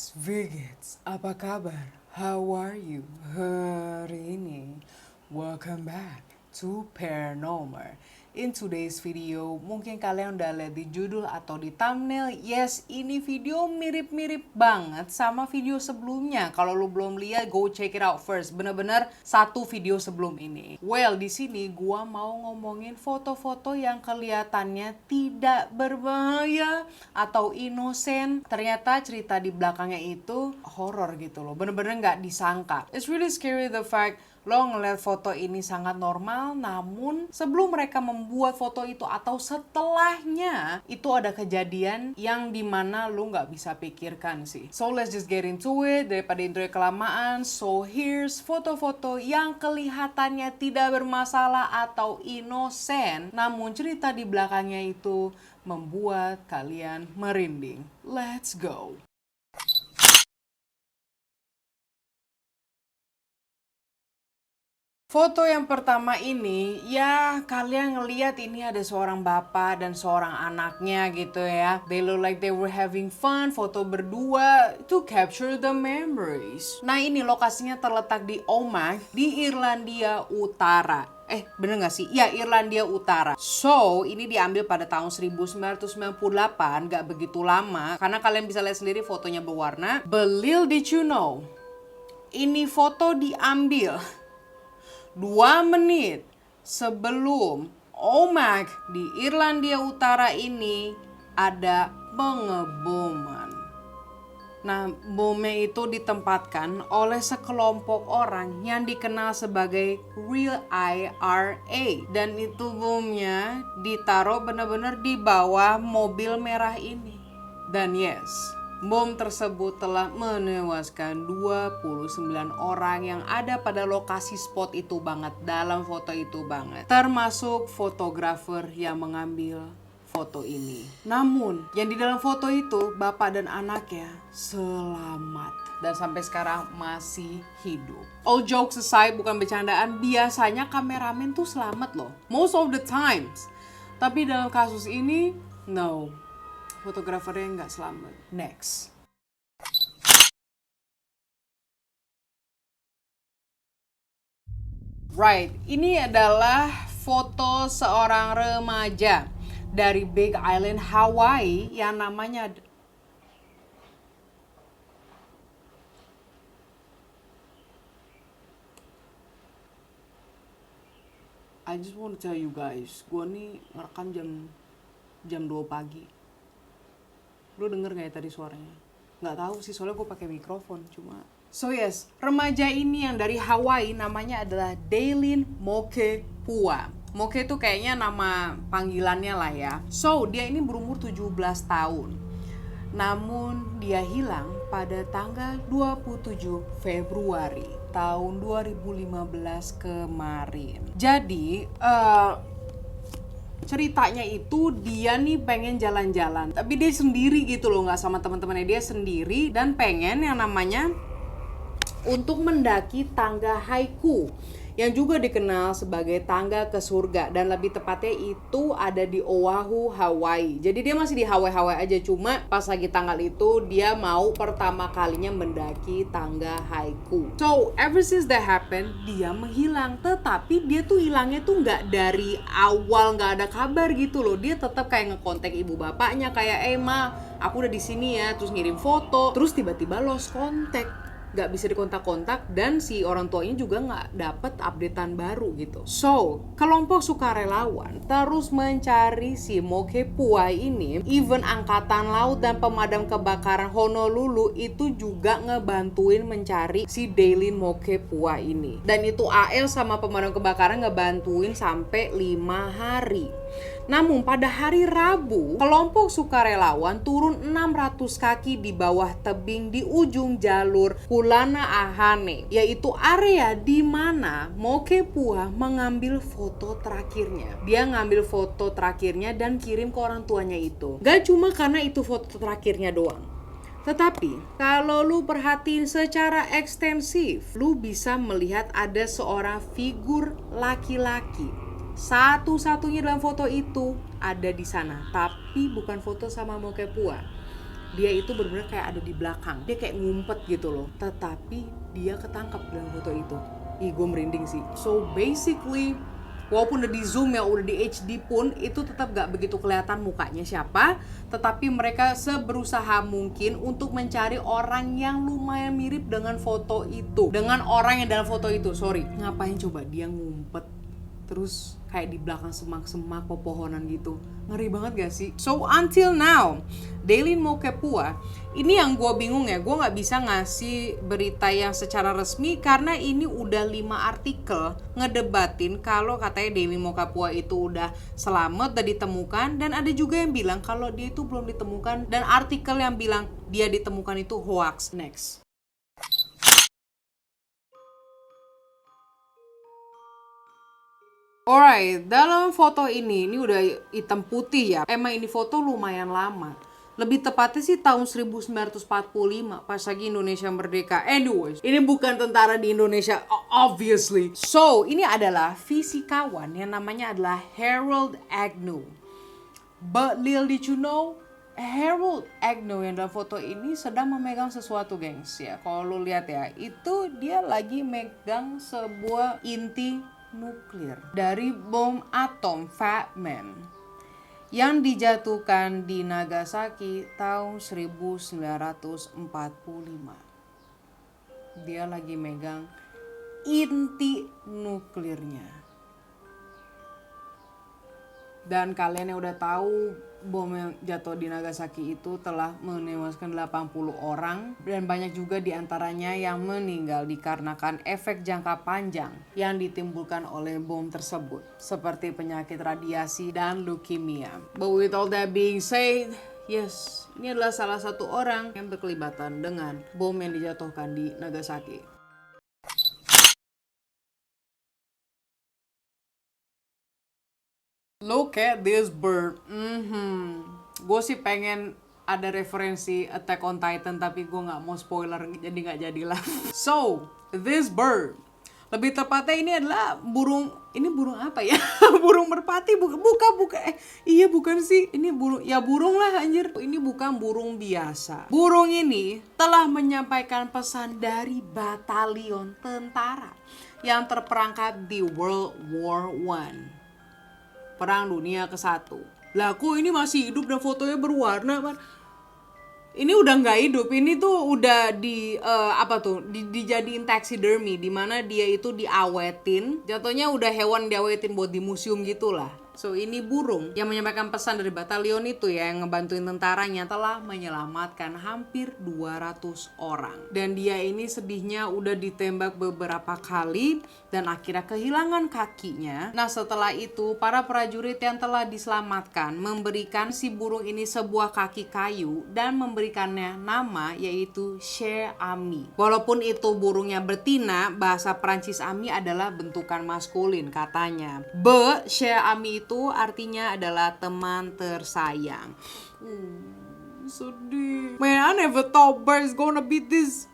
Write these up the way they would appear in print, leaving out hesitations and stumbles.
Vigits, apa kabar? How are you? Hari ini, welcome back to Paranormal. In today's video, mungkin kalian udah lihat di judul atau di thumbnail. Yes, ini video mirip-mirip banget sama video sebelumnya. Kalau lu belum lihat, go check it out first. Bener-bener satu video sebelum ini. Well, di sini gua mau ngomongin foto-foto yang kelihatannya tidak berbahaya atau innocent. Ternyata cerita di belakangnya itu horror gitu loh. Bener-bener nggak disangka. It's really scary the fact lo ngeliat foto ini sangat normal, namun sebelum mereka membuat foto itu atau setelahnya itu ada kejadian yang dimana lo nggak bisa pikirkan sih. So let's just get into it daripada intro kelamaan. So here's foto-foto yang kelihatannya tidak bermasalah atau innocent, namun cerita di belakangnya itu membuat kalian merinding. Let's go. Foto yang pertama ini, ya kalian ngeliat ini ada seorang bapak dan seorang anaknya gitu ya. They look like they were having fun, foto berdua to capture the memories. Nah ini lokasinya terletak di Omagh, di Irlandia Utara. Bener gak sih? Ya, Irlandia Utara. So, ini diambil pada tahun 1998, gak begitu lama. Karena kalian bisa lihat sendiri fotonya berwarna. But little did you know, ini foto diambil 2 menit sebelum Omagh di Irlandia Utara ini ada pengeboman. Nah, bomnya itu ditempatkan oleh sekelompok orang yang dikenal sebagai Real IRA. Dan itu bomnya ditaruh benar-benar di bawah mobil merah ini. Dan yes, bom tersebut telah menewaskan 29 orang yang ada pada lokasi spot itu banget, dalam foto itu banget. Termasuk fotografer yang mengambil foto ini. Namun, yang di dalam foto itu, bapak dan anaknya selamat. Dan sampai sekarang masih hidup. All jokes aside, bukan bercandaan, biasanya kameramen tuh selamat loh. Most of the times. Tapi dalam kasus ini, no. Fotografernya nggak selamat. Next. Right, ini adalah foto seorang remaja dari Big Island, Hawaii yang namanya I just want to tell you guys, gue nih ngerekam jam 2 pagi. Lu denger gak ya tadi suaranya? Nggak tahu sih, soalnya gue pakai mikrofon cuma. So yes, remaja ini yang dari Hawaii namanya adalah Daylin Mokepua. Moke itu kayaknya nama panggilannya lah ya. So dia ini berumur 17 tahun. Namun dia hilang pada tanggal 27 Februari tahun 2015 kemarin. Jadi ceritanya itu dia nih pengen jalan-jalan, tapi dia sendiri gitu loh, nggak sama teman-temannya, dia sendiri dan pengen yang namanya untuk mendaki tangga haiku yang juga dikenal sebagai tangga ke surga, dan lebih tepatnya itu ada di Oahu, Hawaii. Jadi dia masih di Hawaii aja, cuma pas lagi tanggal itu dia mau pertama kalinya mendaki tangga haiku. So ever since that happened, dia menghilang. Tetapi dia tuh hilangnya tuh nggak dari awal, nggak ada kabar gitu loh. Dia tetap kayak ngekontak ibu bapaknya kayak ma, aku udah di sini ya, terus ngirim foto, terus tiba-tiba lost contact, gak bisa dikontak-kontak, dan si orang tuanya juga gak dapet updatean baru gitu. So, kelompok sukarelawan terus mencari si Mokepua ini. Even angkatan laut dan pemadam kebakaran Honolulu itu juga ngebantuin mencari si Daylin Mokepua ini. Dan itu AL sama pemadam kebakaran ngebantuin sampai 5 hari. Namun pada hari Rabu, kelompok sukarelawan turun 600 kaki di bawah tebing di ujung jalur Kulana-Ahane, yaitu area di mana Mokepua mengambil foto terakhirnya. Dia ngambil foto terakhirnya dan kirim ke orang tuanya itu. Gak cuma karena itu foto terakhirnya doang. Tetapi kalau lu perhatiin secara ekstensif, lu bisa melihat ada seorang figur laki-laki. Satu-satunya dalam foto itu ada di sana, tapi bukan foto sama Mokepua. dia itu benar-benar kayak ada di belakang, dia kayak ngumpet gitu loh, tetapi dia ketangkap dalam foto itu. Ih, gue merinding sih. So basically, walaupun udah di zoom ya, udah di HD pun, itu tetap gak begitu kelihatan mukanya siapa. Tetapi mereka seberusaha mungkin untuk mencari orang yang lumayan mirip dengan foto itu, dengan orang yang dalam foto itu. Sorry, ngapain coba dia ngumpet terus kayak di belakang semak-semak pepohonan gitu. Ngeri banget gak sih? So until now, Daily Mokepua, ini yang gue bingung ya, gue gak bisa ngasih berita yang secara resmi karena ini udah 5 artikel ngedebatin kalau katanya Daily Mokepua itu udah selamat, udah ditemukan, dan ada juga yang bilang kalau dia itu belum ditemukan, dan artikel yang bilang dia ditemukan itu hoax. Next. Alright, dalam foto ini udah hitam putih ya. Emang ini foto lumayan lama. Lebih tepatnya sih tahun 1945 pas lagi Indonesia merdeka. Anyways, ini bukan tentara di Indonesia, obviously. So, ini adalah fisikawan yang namanya adalah Harold Agnew. But little did you know, Harold Agnew yang dalam foto ini sedang memegang sesuatu, gengs ya. Kalau lu lihat ya, itu dia lagi megang sebuah inti nuklir dari bom atom Fat Man yang dijatuhkan di Nagasaki tahun 1945. Dia lagi megang inti nuklirnya. Dan kalian yang udah tahu, bom yang jatuh di Nagasaki itu telah menewaskan 80 orang dan banyak juga diantaranya yang meninggal dikarenakan efek jangka panjang yang ditimbulkan oleh bom tersebut, seperti penyakit radiasi dan leukemia. But with all that being said, yes, ini adalah salah satu orang yang berkelibatan dengan bom yang dijatuhkan di Nagasaki. Look at this bird. Gue sih pengen ada referensi Attack on Titan, tapi gue nggak mau spoiler, jadi nggak jadilah. So, this bird, lebih tepatnya ini adalah burung. Ini burung apa ya? Burung merpati? Bukan. Iya bukan sih. Ini burung. Ya burung lah anjir. Ini bukan burung biasa. Burung ini telah menyampaikan pesan dari batalion tentara yang terperangkap di World War I. Perang Dunia ke-1. Lah kok ini masih hidup dan fotonya berwarna, man? Ini udah nggak hidup, ini tuh udah dijadiin taxidermy, dimana dia itu diawetin, jatuhnya udah hewan diawetin buat di museum gitulah. So ini burung yang menyampaikan pesan dari batalion itu ya, yang ngebantuin tentaranya, telah menyelamatkan hampir 200 orang. Dan dia ini sedihnya udah ditembak beberapa kali dan akhirnya kehilangan kakinya. Nah setelah itu para prajurit yang telah diselamatkan memberikan si burung ini sebuah kaki kayu dan memberikannya nama yaitu Cher Ami. Walaupun itu burungnya betina, bahasa Prancis Ami adalah bentukan maskulin katanya. Cher Ami itu artinya adalah teman tersayang. Sedih. Man, I never thought birds gonna be this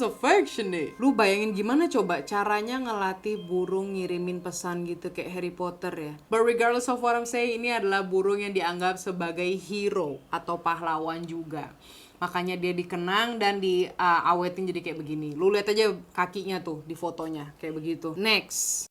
affectionate. Lu bayangin gimana coba caranya ngelatih burung ngirimin pesan gitu kayak Harry Potter ya. But regardless of what I'm saying, ini adalah burung yang dianggap sebagai hero atau pahlawan juga. Makanya dia dikenang dan diawetin jadi kayak begini. Lu lihat aja kakinya tuh di fotonya kayak begitu. Next.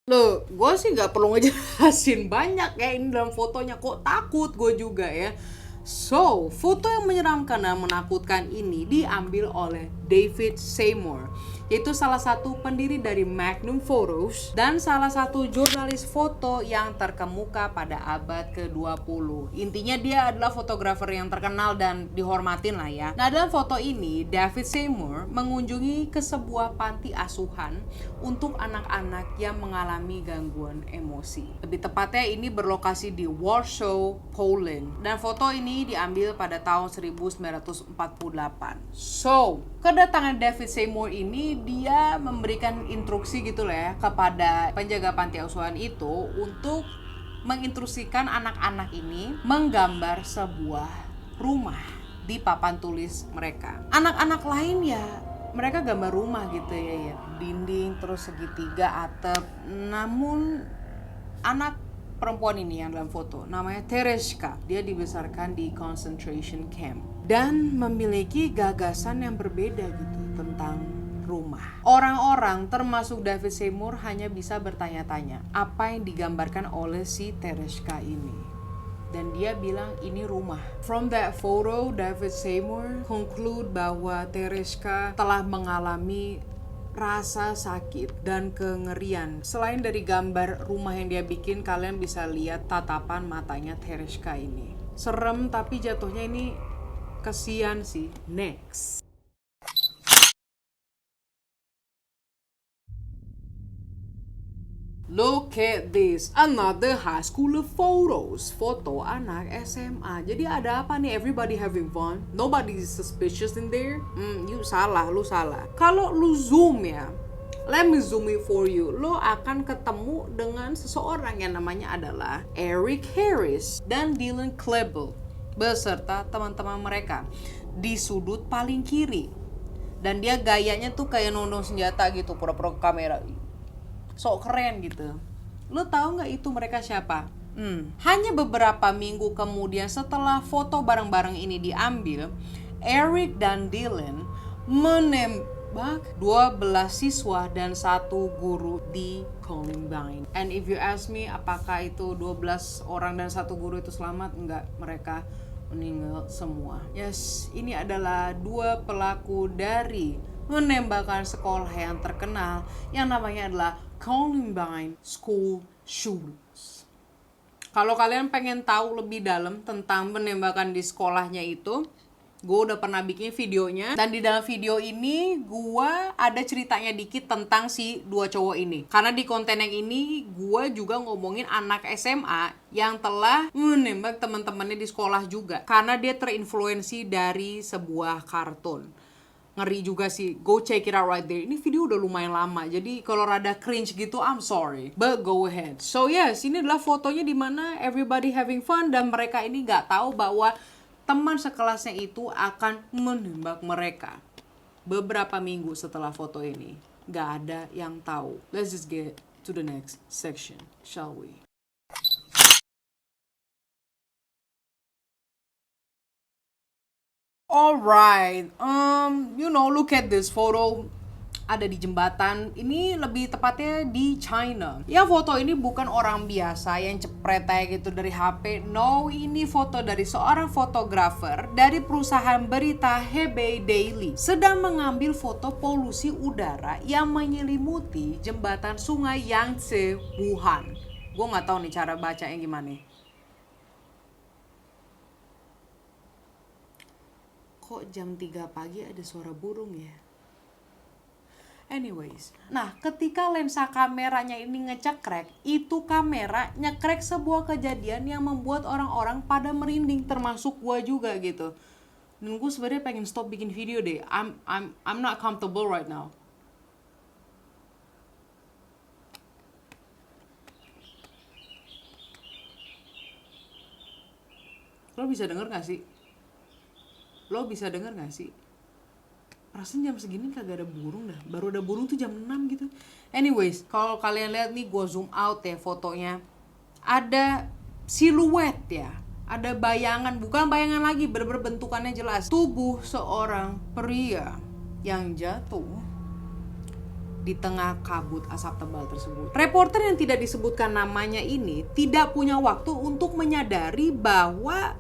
Loh, gue sih gak perlu ngejelasin banyak ya ini dalam fotonya, kok takut gue juga ya. So, foto yang menyeramkan dan menakutkan ini diambil oleh David Seymour, yaitu salah satu pendiri dari Magnum Photos dan salah satu jurnalis foto yang terkemuka pada abad ke-20. Intinya dia adalah fotografer yang terkenal dan dihormatin lah ya. Nah dalam foto ini David Seymour mengunjungi ke sebuah panti asuhan untuk anak-anak yang mengalami gangguan emosi. Lebih tepatnya ini berlokasi di Warsaw, Poland. Dan foto ini diambil pada tahun 1948. So, kedatangan David Seymour ini dia memberikan instruksi gitu lah ya kepada penjaga panti asuhan itu untuk menginstruksikan anak-anak ini menggambar sebuah rumah di papan tulis mereka. Anak-anak lain ya mereka gambar rumah gitu ya, dinding terus segitiga atap. Namun Anak perempuan ini yang dalam foto namanya Tereshka. Dia dibesarkan di concentration camp dan memiliki gagasan yang berbeda gitu tentang rumah. Orang-orang termasuk David Seymour hanya bisa bertanya-tanya apa yang digambarkan oleh si Tereshka ini. Dan dia bilang ini rumah. From that photo, David Seymour conclude bahwa Tereshka telah mengalami rasa sakit dan kengerian. Selain dari gambar rumah yang dia bikin, kalian bisa lihat tatapan matanya Tereshka ini. Serem tapi jatuhnya ini kesian sih. Next. Look at this, another high school photos. Foto anak SMA. Jadi ada apa nih? Everybody having fun? Nobody is suspicious in there? You salah, lu salah. Kalau lu zoom ya, let me zoom it for you. Lo akan ketemu dengan seseorang yang namanya adalah Eric Harris dan Dylan Klebold beserta teman-teman mereka di sudut paling kiri. Dan dia gayanya tuh kayak nondong senjata gitu, pura-pura ke kamera. Sok keren gitu. Lo tahu nggak itu mereka siapa? Hanya beberapa minggu kemudian setelah foto bareng-bareng ini diambil, Eric dan Dylan menembak 12 siswa dan 1 guru di Columbine. And if you ask me, apakah itu 12 orang dan 1 guru itu selamat? Enggak, mereka meninggal semua. Yes, ini adalah 2 pelaku dari menembakkan sekolah yang terkenal yang namanya adalah Columbine School Shootings. Kalau kalian pengen tahu lebih dalam tentang penembakan di sekolahnya itu, gue udah pernah bikin videonya. Dan di dalam video ini gue ada ceritanya dikit tentang si 2 cowok ini. Karena di konten yang ini gue juga ngomongin anak SMA yang telah menembak teman-temannya di sekolah juga. Karena dia terinfluensi dari sebuah kartun. Ngeri juga sih, go check it out right there. Ini video udah lumayan lama, jadi kalau rada cringe gitu, I'm sorry, but go ahead. So yes, ini adalah fotonya dimana everybody having fun dan mereka ini gak tahu bahwa teman sekelasnya itu akan menembak mereka. Beberapa minggu setelah foto ini, gak ada yang tahu. Let's just get to the next section, shall we? Alright, look at this photo. Ada di jembatan, ini lebih tepatnya di China. Ya, foto ini bukan orang biasa yang cepret kayak gitu dari HP. No, ini foto dari seorang fotografer dari perusahaan berita Hebei Daily. Sedang mengambil foto polusi udara yang menyelimuti jembatan sungai Yangtze, Wuhan. Gue gak tahu nih cara bacanya gimana. Kok jam 3 pagi ada suara burung ya? Anyways, nah ketika lensa kameranya ini ngecekrek, itu kamera nyekrek sebuah kejadian yang membuat orang-orang pada merinding, termasuk gua juga gitu. Dan gue sebenarnya pengen stop bikin video deh. I'm not comfortable right now. Lo bisa denger gak sih? Perasaan jam segini kagak ada burung dah. Baru ada burung tuh jam 6 gitu. Anyways, kalau kalian lihat nih, gue zoom out ya fotonya. Ada siluet ya. Ada bayangan, bukan bayangan lagi, bener-bener bentukannya jelas. Tubuh seorang pria yang jatuh di tengah kabut asap tebal tersebut. Reporter yang tidak disebutkan namanya ini tidak punya waktu untuk menyadari bahwa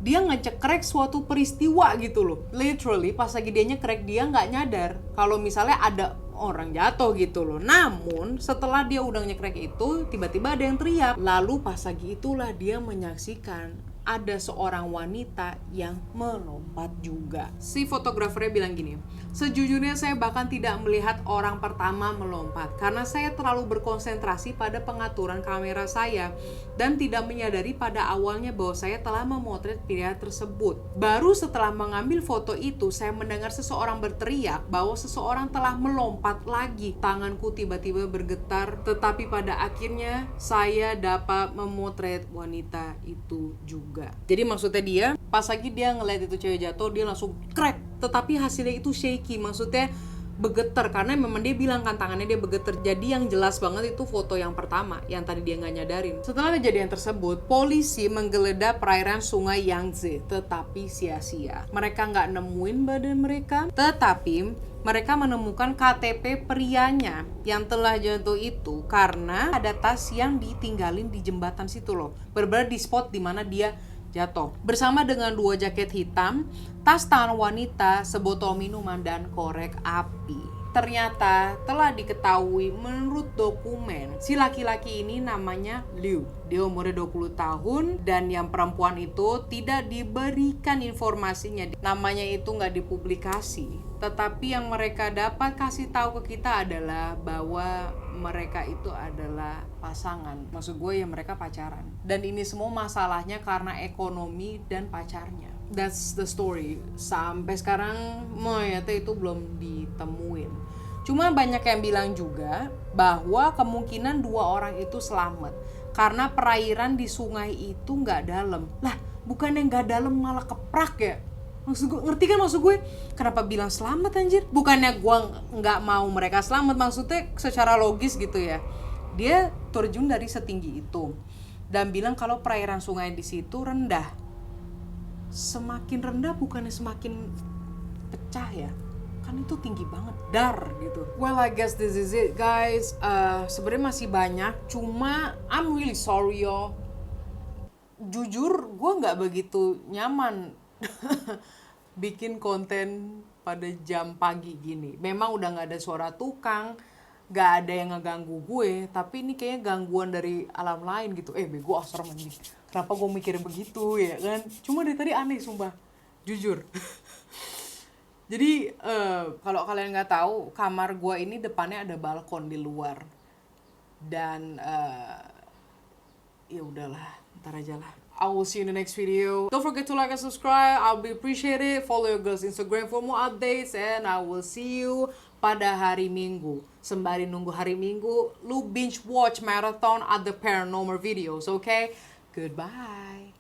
dia ngecekrek suatu peristiwa gitu loh. Literally pas lagi dia nyekrek, dia nggak nyadar kalau misalnya ada orang jatuh gitu loh. Namun setelah dia udah nyekrek itu, tiba-tiba ada yang teriak. Lalu pas lagi itulah dia menyaksikan ada seorang wanita yang melompat juga. Si fotografernya bilang gini, sejujurnya saya bahkan tidak melihat orang pertama melompat karena saya terlalu berkonsentrasi pada pengaturan kamera saya dan tidak menyadari pada awalnya bahwa saya telah memotret pria tersebut. Baru setelah mengambil foto itu, saya mendengar seseorang berteriak bahwa seseorang telah melompat lagi. Tanganku tiba-tiba bergetar, tetapi pada akhirnya saya dapat memotret wanita itu juga. Jadi maksudnya dia, pas lagi dia ngeliat itu cewek jatuh, dia langsung crack. Tetapi hasilnya itu shaky, maksudnya bergetar karena memang dia bilang kan tangannya dia bergetar. Jadi yang jelas banget itu foto yang pertama yang tadi dia nggak nyadarin. Setelah kejadian tersebut, polisi menggeledah perairan sungai Yangtze, tetapi sia-sia. Mereka nggak nemuin badan mereka, tetapi mereka menemukan KTP prianya yang telah jatuh itu karena ada tas yang ditinggalin di jembatan situ loh. Benar-benar di spot dimana dia jatuh. Bersama dengan 2 jaket hitam, tas tangan wanita, sebotol minuman, dan korek api. Ternyata telah diketahui menurut dokumen si laki-laki ini namanya Liu. Dia umurnya 20 tahun dan yang perempuan itu tidak diberikan informasinya. Namanya itu nggak dipublikasi. Tetapi yang mereka dapat kasih tahu ke kita adalah bahwa mereka itu adalah pasangan. Maksud gue ya mereka pacaran. Dan ini semua masalahnya karena ekonomi dan pacarnya. That's the story. Sampai sekarang mayatnya itu belum ditemuin. Cuma banyak yang bilang juga bahwa kemungkinan 2 orang itu selamat karena perairan di sungai itu nggak dalam. Lah, bukan yang nggak dalam malah keprak ya? Maksud gue, ngerti kan maksud gue? Kenapa bilang selamat anjir? Bukannya gue nggak mau mereka selamat, maksudnya secara logis gitu ya. Dia terjun dari setinggi itu dan bilang kalau perairan sungai di situ rendah. Semakin rendah bukannya semakin pecah ya? Kan itu tinggi banget, dar gitu. Well, I guess this is it guys. Sebenarnya masih banyak, cuma I'm really sorry yo. Jujur, gue nggak begitu nyaman bikin konten pada jam pagi gini. Memang udah nggak ada suara tukang, nggak ada yang ngeganggu gue, tapi ini kayaknya gangguan dari alam lain gitu. Bego asar nih. Kenapa gue mikirin begitu ya kan? Cuma dari tadi aneh sumpah, jujur. Jadi kalau kalian nggak tahu, kamar gue ini depannya ada balkon di luar. Dan ya udahlah, ntar aja lah. I will see you in the next video. Don't forget to like and subscribe. I'll be appreciated. Follow your girls Instagram for more updates. And I will see you pada hari Minggu. Sembari nunggu hari Minggu, lu binge watch marathon other paranormal videos, okay? Goodbye.